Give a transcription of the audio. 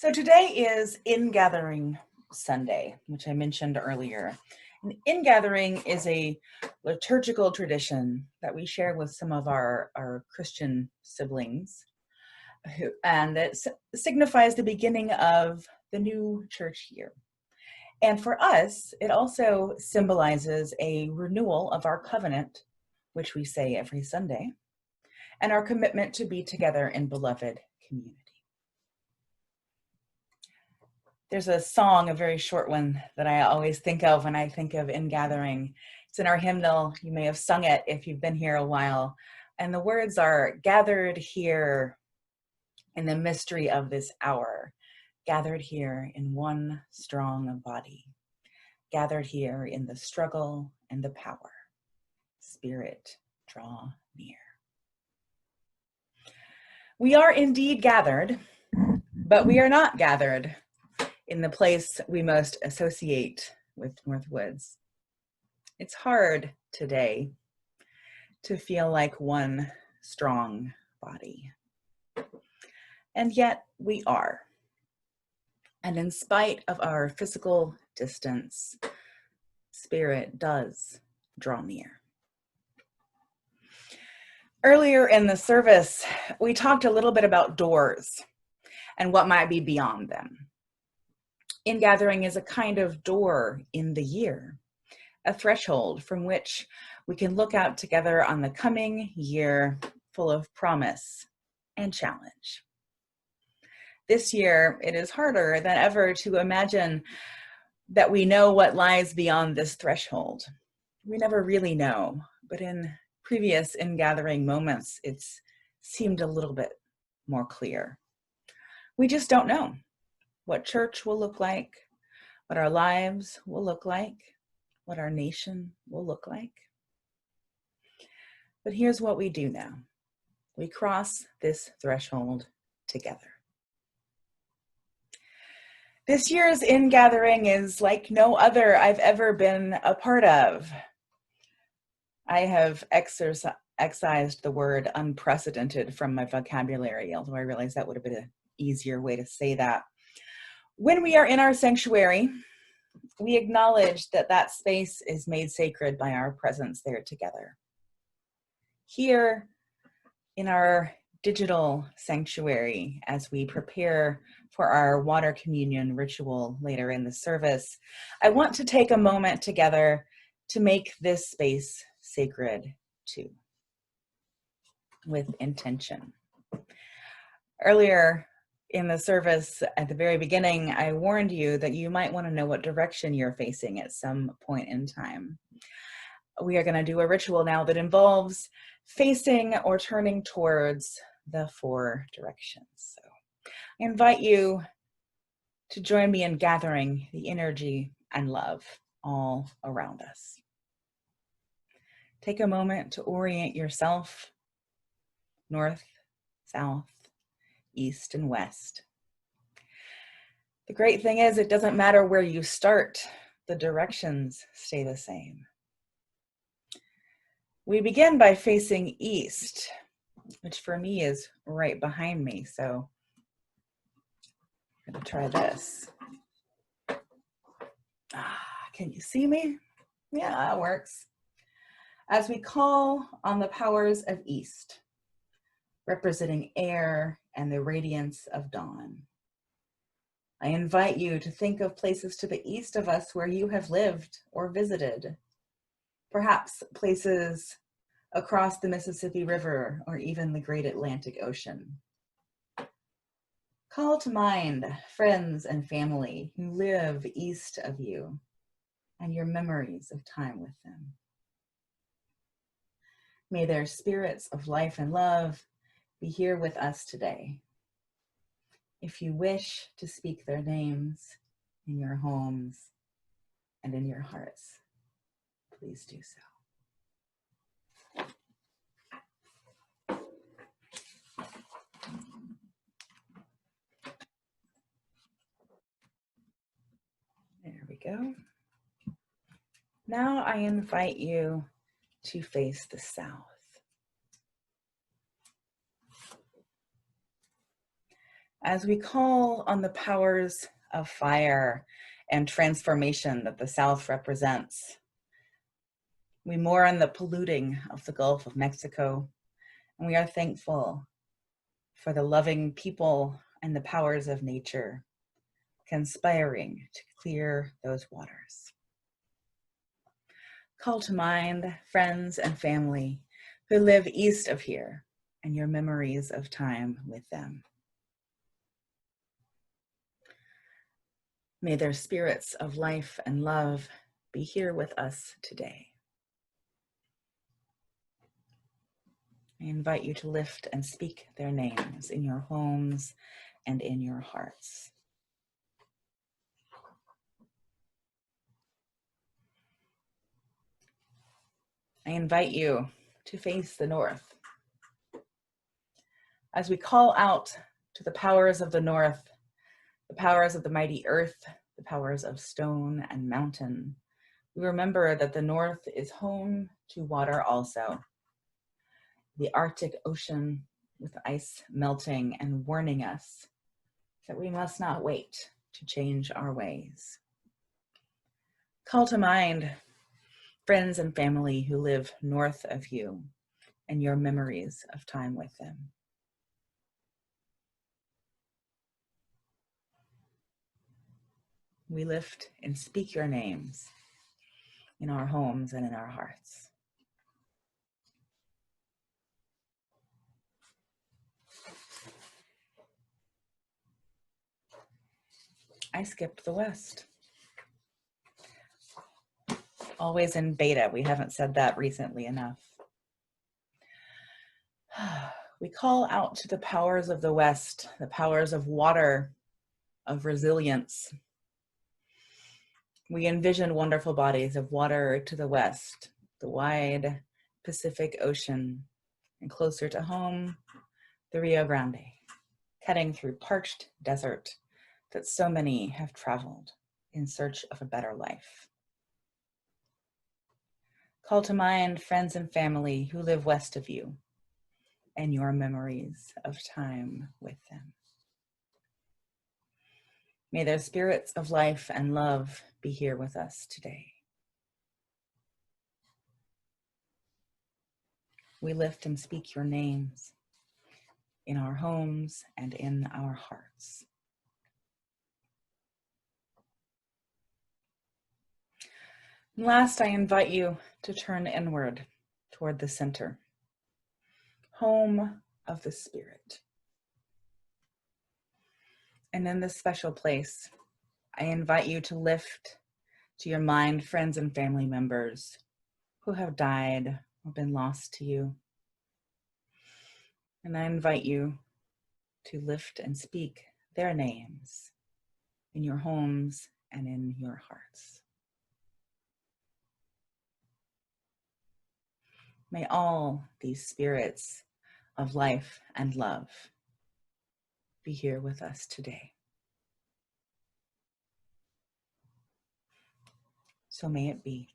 So today is Ingathering Sunday, which I mentioned earlier. And Ingathering is a liturgical tradition that we share with some of our Christian siblings, and it signifies the beginning of the new church year. And for us, it also symbolizes a renewal of our covenant, which we say every Sunday, and our commitment to be together in beloved community. There's a song, a very short one, that I always think of when I think of Ingathering. It's in our hymnal. You may have sung it if you've been here a while. And the words are, gathered here in the mystery of this hour, gathered here in one strong body, gathered here in the struggle and the power. Spirit, draw near. We are indeed gathered, but we are not gathered in the place we most associate with Northwoods. It's hard today to feel like one strong body. And yet we are. And in spite of our physical distance, Spirit does draw near. Earlier in the service, we talked a little bit about doors and what might be beyond them. Ingathering is a kind of door in the year, a threshold from which we can look out together on the coming year full of promise and challenge. This year, it is harder than ever to imagine that we know what lies beyond this threshold. We never really know, but in previous ingathering moments, it's seemed a little bit more clear. We just don't know what church will look like, what our lives will look like, what our nation will look like. But here's what we do now. We cross this threshold together. This year's Ingathering is like no other I've ever been a part of. I have excised the word unprecedented from my vocabulary, although I realize that would have been an easier way to say that. When we are in our sanctuary, we acknowledge that that space is made sacred by our presence there together. Here in our digital sanctuary, as we prepare for our water communion ritual later in the service, I want to take a moment together to make this space sacred too, with intention. Earlier in the service, at the very beginning, I warned you that you might want to know what direction you're facing at some point in time. We are going to do a ritual now that involves facing or turning towards the four directions. So I invite you to join me in gathering the energy and love all around us. Take a moment to orient yourself north, south, east, and west. The great thing is it doesn't matter where you start, the directions stay the same. We begin by facing east, which for me is right behind me, so I'm gonna try this. Can you see me? Yeah, that works. As we call on the powers of east, representing air and the radiance of dawn, I invite you to think of places to the east of us where you have lived or visited, perhaps places across the Mississippi River or even the great Atlantic Ocean. Call to mind friends and family who live east of you and your memories of time with them. May their spirits of life and love be here with us today. If you wish to speak their names in your homes and in your hearts, please do so. There we go. Now I invite you to face the south. As we call on the powers of fire and transformation that the South represents, we mourn the polluting of the Gulf of Mexico, and we are thankful for the loving people and the powers of nature conspiring to clear those waters. Call to mind friends and family who live east of here and your memories of time with them. May their spirits of life and love be here with us today. I invite you to lift and speak their names in your homes and in your hearts. I invite you to face the north. As we call out to the powers of the north, the powers of the mighty earth, the powers of stone and mountain, we remember that the north is home to water also. The Arctic Ocean with ice melting and warning us that we must not wait to change our ways. Call to mind friends and family who live north of you and your memories of time with them. We lift and speak your names in our homes and in our hearts. I skipped the West. Always in beta. We haven't said that recently enough. We call out to the powers of the West, the powers of water, of resilience. We envision wonderful bodies of water to the west, the wide Pacific Ocean, and closer to home, the Rio Grande, cutting through parched desert that so many have traveled in search of a better life. Call to mind friends and family who live west of you and your memories of time with them. May their spirits of life and love be here with us today. We lift and speak your names in our homes and in our hearts. And last, I invite you to turn inward toward the center, home of the Spirit. And in this special place, I invite you to lift to your mind friends and family members who have died or been lost to you. And I invite you to lift and speak their names in your homes and in your hearts. May all these spirits of life and love be here with us today. So may it be.